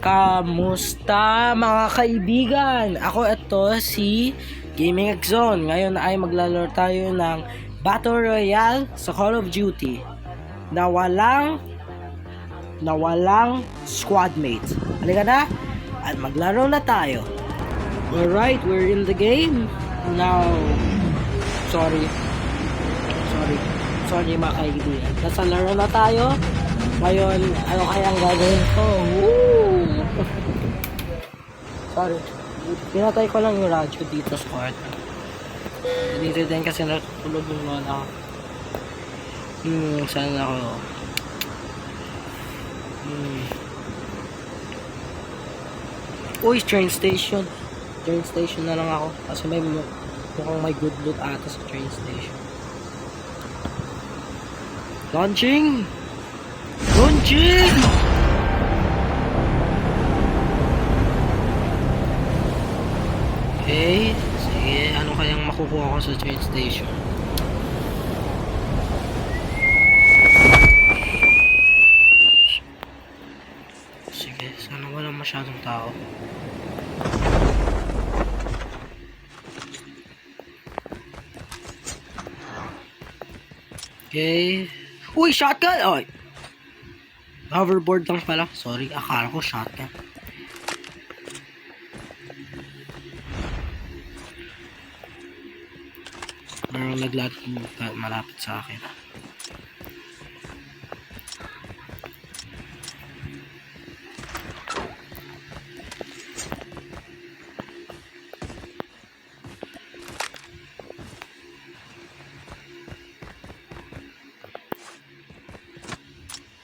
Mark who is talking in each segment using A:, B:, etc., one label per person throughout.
A: Kamusta mga kaibigan? Ako ito si Gaming X Zone. Ngayon ay maglalaro tayo ng Battle Royale sa Call of Duty na walang squad mates. Halika na at maglaro na tayo. Alright, we're in the game now. Sorry mga kaibigan. Nasa laro na tayo. Ngayon, ano kayang gagawin ko? Woo! Sorry. Pinatay ko lang yung radyo dito sa kwarto. Dito din kasi natulog yung lola ko. Saan ako? Uy, train station. Train station na lang ako. Kasi mukhang may good loot ata sa train station. Launching! Launching! Okay, sige, ano kayang makukuha ko sa train station? Sige, sana wala masyadong tao. Okay. Uy, shotgun! Oy! Hoverboard lang pala. Sorry, akala ko shotgun. Merong malapit sa akin.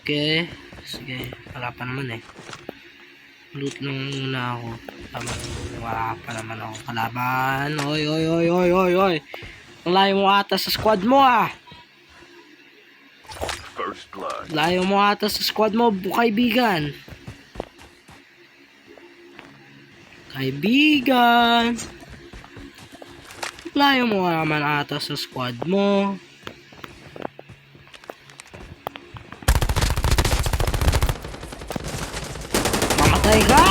A: Okay. Sige, wala pa naman eh. Loot lang muna ako. Wala pa naman ako kalaban. Oy. Ang layo mo ata sa squad mo ah.
B: First blood.
A: Layo mo ata sa squad mo, kaibigan. Kaibigan. Layo mo naman ata sa squad mo. Mamatay ka!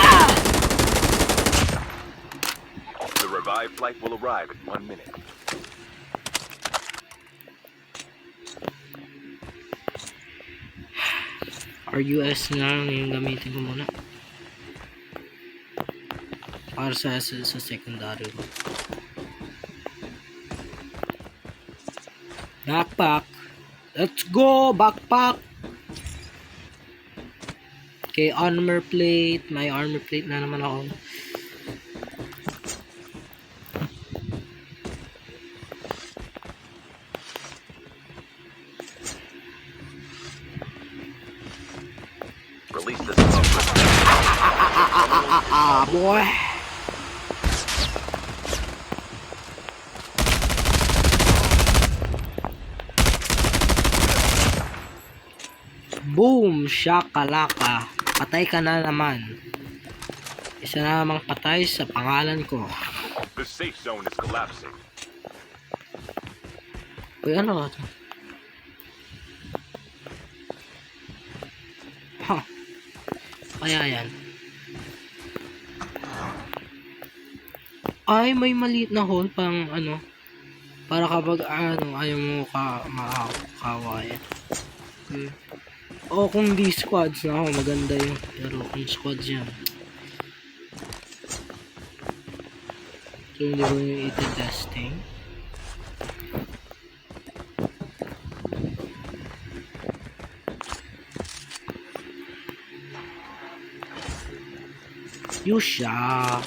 B: The revived flight will arrive in 1 minute.
A: RUS na lang yung gamitin ko muna. Para sa secondary ko. Backpack. Let's go! Backpack! Okay, armor plate. May armor plate na naman ako.
B: Release the smoke.
A: Boy! Boom! Shakalaka! Patay ka na naman. Isa na namang patay sa pangalan ko.
B: The safe zone is collapsing.
A: Uy, ano ba ito? Ha? Kaya yan. Ay, may maliit na hole pang ano. Para kapag ayaw mo makakawain. O kung di squads na ako, maganda yun. Pero kung squads yan. So hindi ko yung iti-testing. Yusha!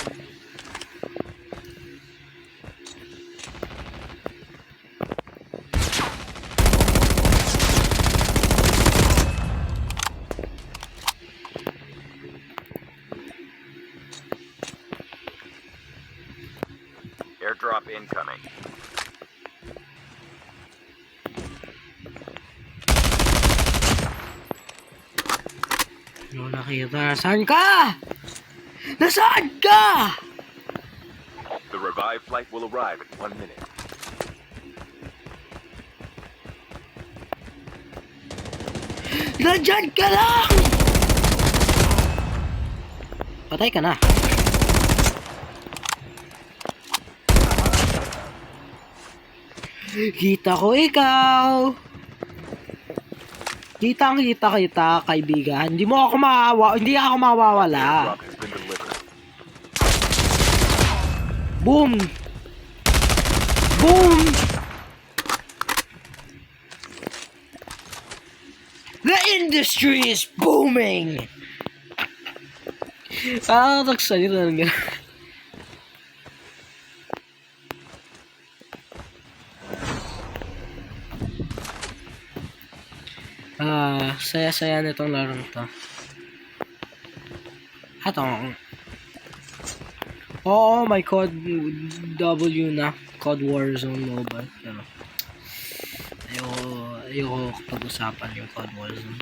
B: Airdrop incoming.
A: Ano nakita? Saan ka? Nasaan ka?
B: The revived flight will arrive in 1 minute.
A: Nandyan ka lang! Patay ka na. Kita ko ikaw. Kita, kaibigan. Hindi ako mawawala.
B: Drop has been delivered.
A: Boom! Boom! The industry is booming! Nagsalita lang yan. Saya-saya nitong larong to. Oo, may code W na. Code Warzone Mobile. Ano? Ayoko pag-usapan yung Code Warzone.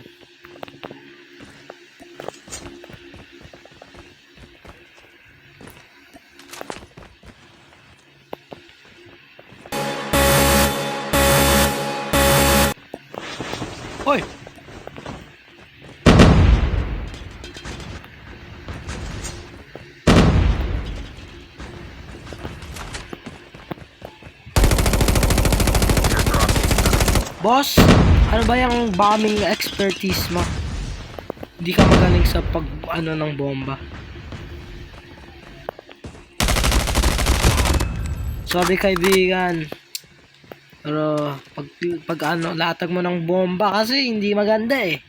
A: Hoy! Boss, ano ba yung bombing expertise mo? Hindi ka magaling sa ng bomba. Sorry kaibigan. Pero pag latag mo ng bomba kasi hindi maganda eh.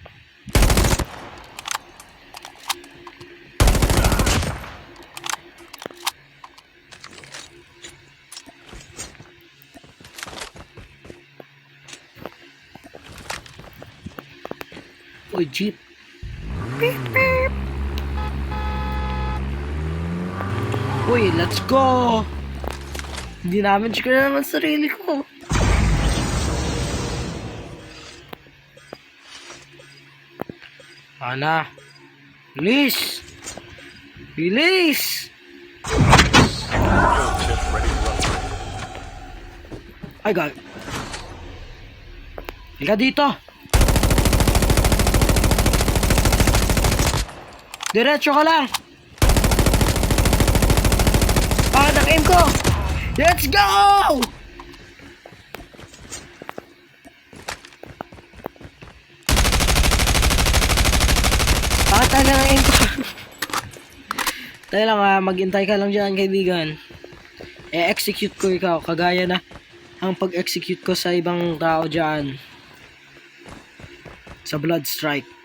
A: Uy, jeep. Beep, beep. Uy, let's go. Hindi namin check na naman sarili ko. Ana. Release. Release.
B: Chip ready to run.
A: I got it. Higa dito. Diretso ka lang. Bakit ang aim ko? Let's go! Bakit ang aim ko? Tayo lang maghintay ka lang dyan kaibigan. E-execute ko ikaw. Kagaya na ang pag-execute ko sa ibang tao dyan. Sa Blood Strike.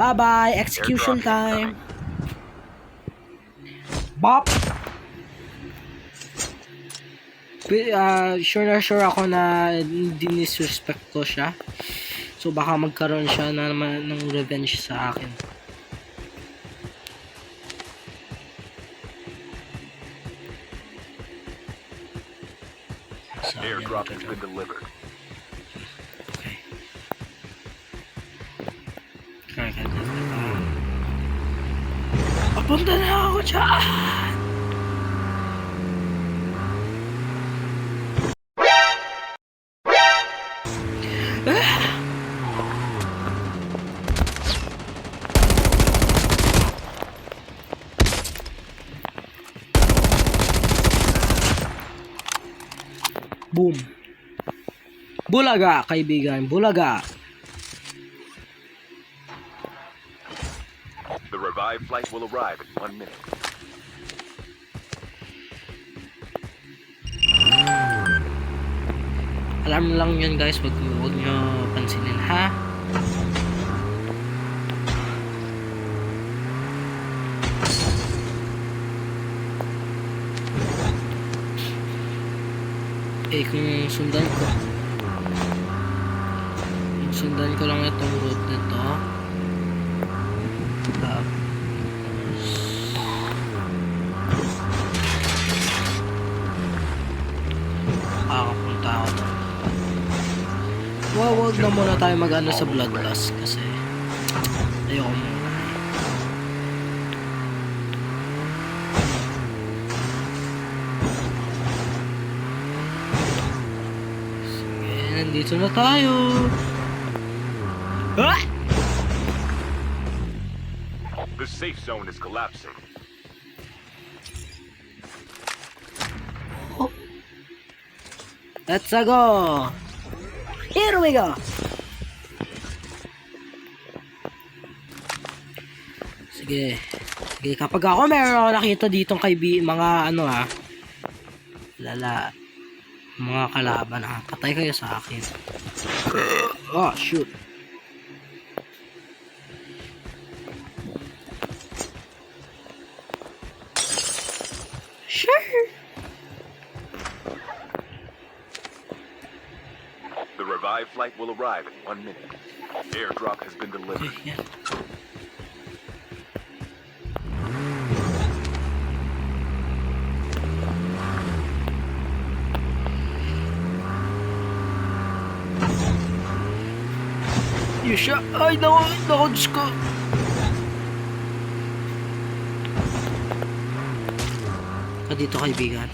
A: Bye-bye! Execution time! Bop! Sure na sure ako na dinisrespect ko siya. So baka magkaroon siya ng revenge sa akin.
B: Airdrop has been delivered.
A: Papunta na ako dyan! Boom! Bulaga, kaibigan! Bulaga!
B: The revived flight will arrive in 1 minute.
A: Alarm lang yun guys, wag nyo pansinin ha. Kung sundan ko lang itong route nito. Tapos makakapunta ako doon. Wag na muna tayo mag-ano sa Bloodlust kasi ayoko muna. Sige, nandito na tayo.
B: The safe zone is collapsing.
A: Let's go! Here we go! Sige. Sige, kapag ako meron ako nakita ditong mga ano lala, mga kalaban patay kayo sa akin. Oh, shoot. Sure.
B: The revived flight will arrive in 1 minute. Airdrop has been delivered.
A: Okay, yan. Yusha! Ay, naku, Diyos ko! Ka dito, kaibigan.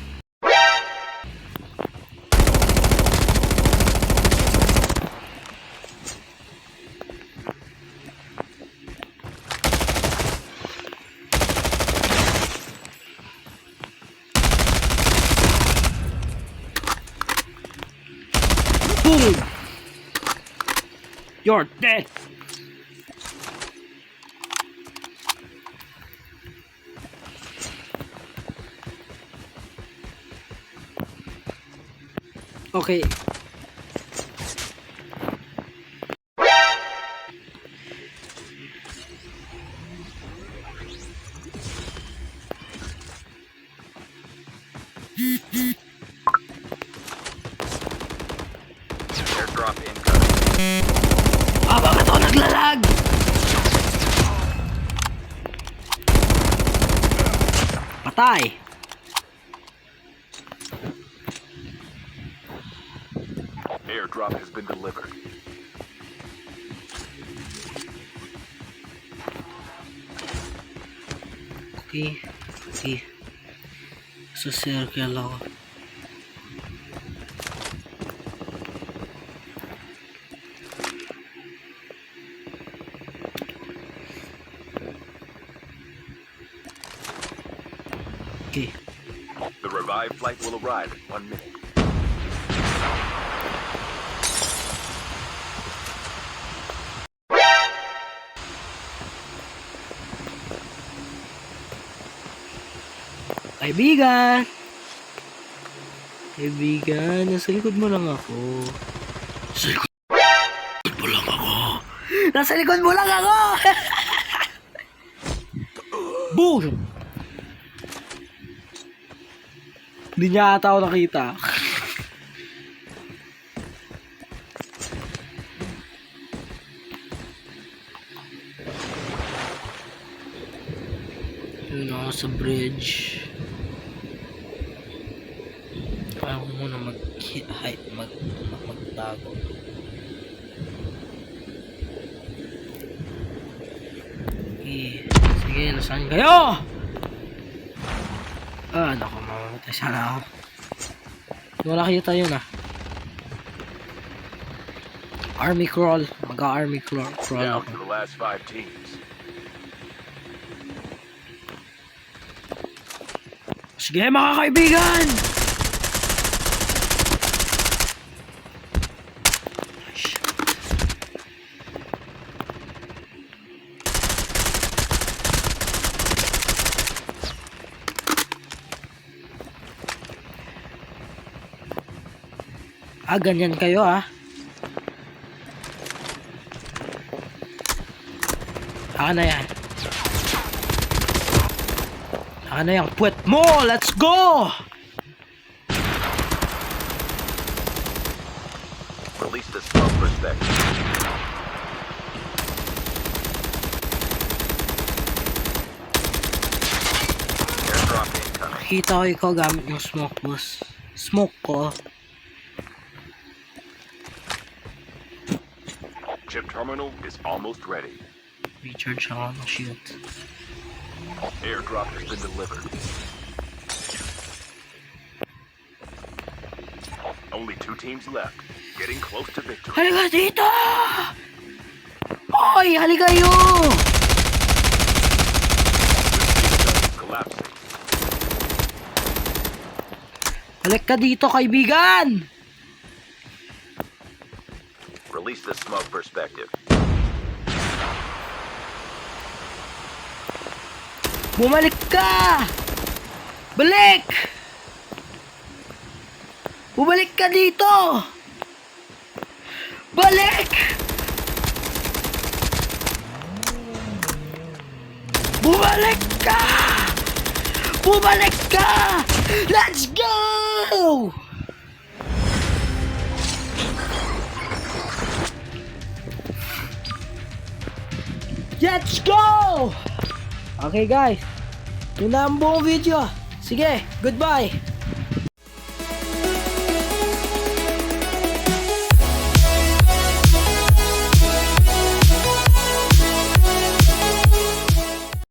A: Boom! You're dead! Okay.
B: Airdrop incoming.
A: Bakit ako naglalag? Patay!
B: Airdrop has been delivered.
A: Okay. Okay. So, circle ako. Okay.
B: The revived flight will arrive in 1 minute.
A: Kaibigan! Kaibigan, nasa likod mo lang ako. Nasa likod mo lang ako. Nasa likod mo lang ako! Boom! Hindi niya ata ako nakita. Yun ako sa bridge. Kaya ko muna magtago. Okay. Sige, nasaan kayo? Naku, mamamatay sana ako. Wala kita yun Army crawl. Mag-army crawl
B: Down
A: ako.
B: to the last 5 teams.
A: Sige mga kaibigan! Ganyan kayo na yan. Na yung puwet mo! Let's go!
B: Release the smoke perspective. Airdrop incoming.
A: Kita ko ikaw gamit yung smoke boss. Smoke ko.
B: Chip terminal is almost ready.
A: Recharge ako ng shield.
B: Airdrop has been delivered. Only 2 teams left. Getting close to victory.
A: Halika dito! Hoy! Halika kayo! Balik ka dito, kaibigan!
B: Release the smoke perspective.
A: Bumalik ka! Balik! Bumalik ka dito! Balik! Bumalik ka! Bumalik ka! Let's go! Let's go! Okay guys, yun na ang buong video. Sige, goodbye!